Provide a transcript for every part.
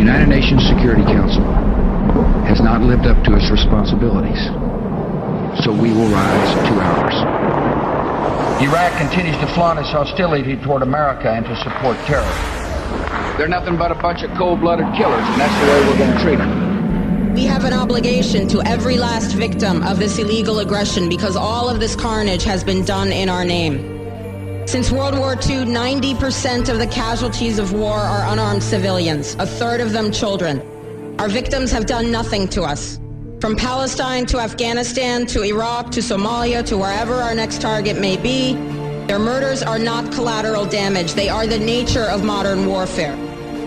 United Nations Security Council has not lived up to its responsibilities, so we will rise to ours. Iraq continues to flaunt its hostility toward America and to support terror. They're nothing but a bunch of cold-blooded killers, and that's the way we're going to treat them. We have an obligation to every last victim of this illegal aggression because all of this carnage has been done in our name. Since World War II, 90% of the casualties of war are unarmed civilians, a third of them children. Our victims have done nothing to us. From Palestine to Afghanistan to Iraq to Somalia to wherever our next target may be, their murders are not collateral damage. They are the nature of modern warfare.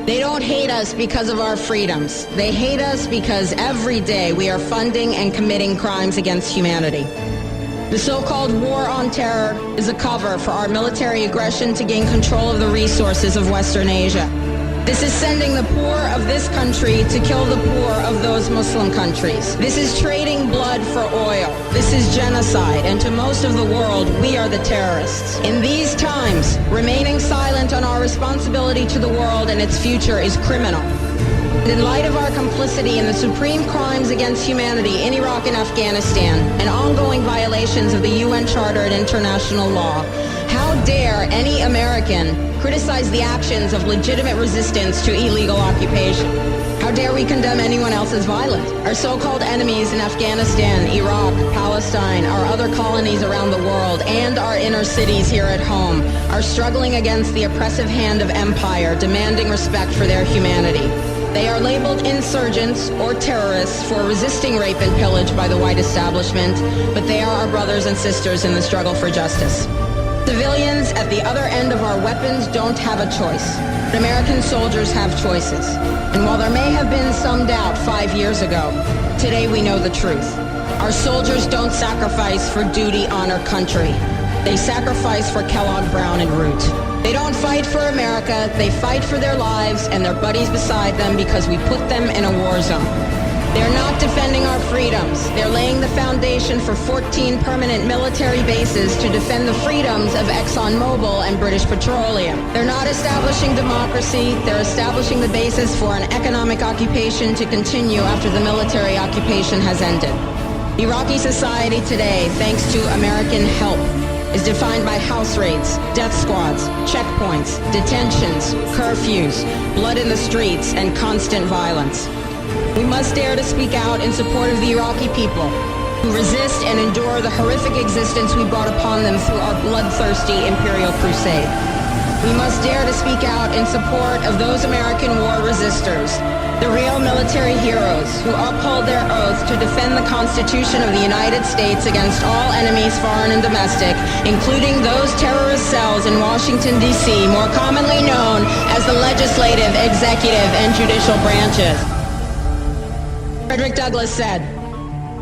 They don't hate us because of our freedoms. They hate us because every day we are funding and committing crimes against humanity. The so-called war on terror is a cover for our military aggression to gain control of the resources of Western Asia. This is sending the poor of this country to kill the poor of those Muslim countries. This is trading blood for oil. This is genocide, and to most of the world, we are the terrorists. In these times, remaining silent on our responsibility to the world and its future is criminal. In light of our complicity in the supreme crimes against humanity in Iraq and Afghanistan and ongoing violations of the UN Charter and international law, how dare any American criticize the actions of legitimate resistance to illegal occupation? How dare we condemn anyone else's violence? Our so-called enemies in Afghanistan, Iraq, Palestine, our other colonies around the world, and our inner cities here at home are struggling against the oppressive hand of empire, demanding respect for their humanity. They are labeled insurgents or terrorists for resisting rape and pillage by the white establishment, but they are our brothers and sisters in the struggle for justice. Civilians at the other end of our weapons don't have a choice, but American soldiers have choices. And while there may have been some doubt 5 years ago, today we know the truth. Our soldiers don't sacrifice for duty, honor, country. They sacrifice for Kellogg, Brown, and Root. They don't fight for America, they fight for their lives and their buddies beside them because we put them in a war zone. They're not defending our freedoms. They're laying the foundation for 14 permanent military bases to defend the freedoms of ExxonMobil and British Petroleum. They're not establishing democracy. They're establishing the basis for an economic occupation to continue after the military occupation has ended. Iraqi society today, thanks to American help, is defined by house raids, death squads, checkpoints, detentions, curfews, blood in the streets, and constant violence. We must dare to speak out in support of the Iraqi people who resist and endure the horrific existence we brought upon them through our bloodthirsty imperial crusade. We must dare to speak out in support of those American war resistors, the real military heroes who uphold their oath to defend the Constitution of the United States against all enemies, foreign and domestic, including those terrorist cells in Washington, D.C., more commonly known as the legislative, executive, and judicial branches. Frederick Douglass said,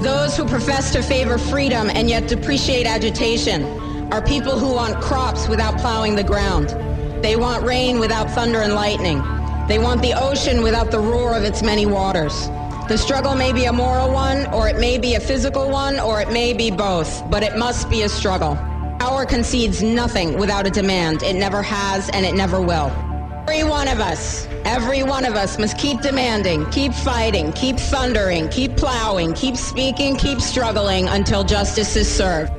"Those who profess to favor freedom and yet depreciate agitation are people who want crops without plowing the ground. They want rain without thunder and lightning. They want the ocean without the roar of its many waters. The struggle may be a moral one, or it may be a physical one, or it may be both, but it must be a struggle. Power concedes nothing without a demand. It never has, and it never will. Every one of us must keep demanding, keep fighting, keep thundering, keep plowing, keep speaking, keep struggling until justice is served.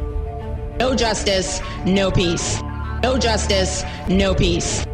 No justice, no peace. No justice, no peace."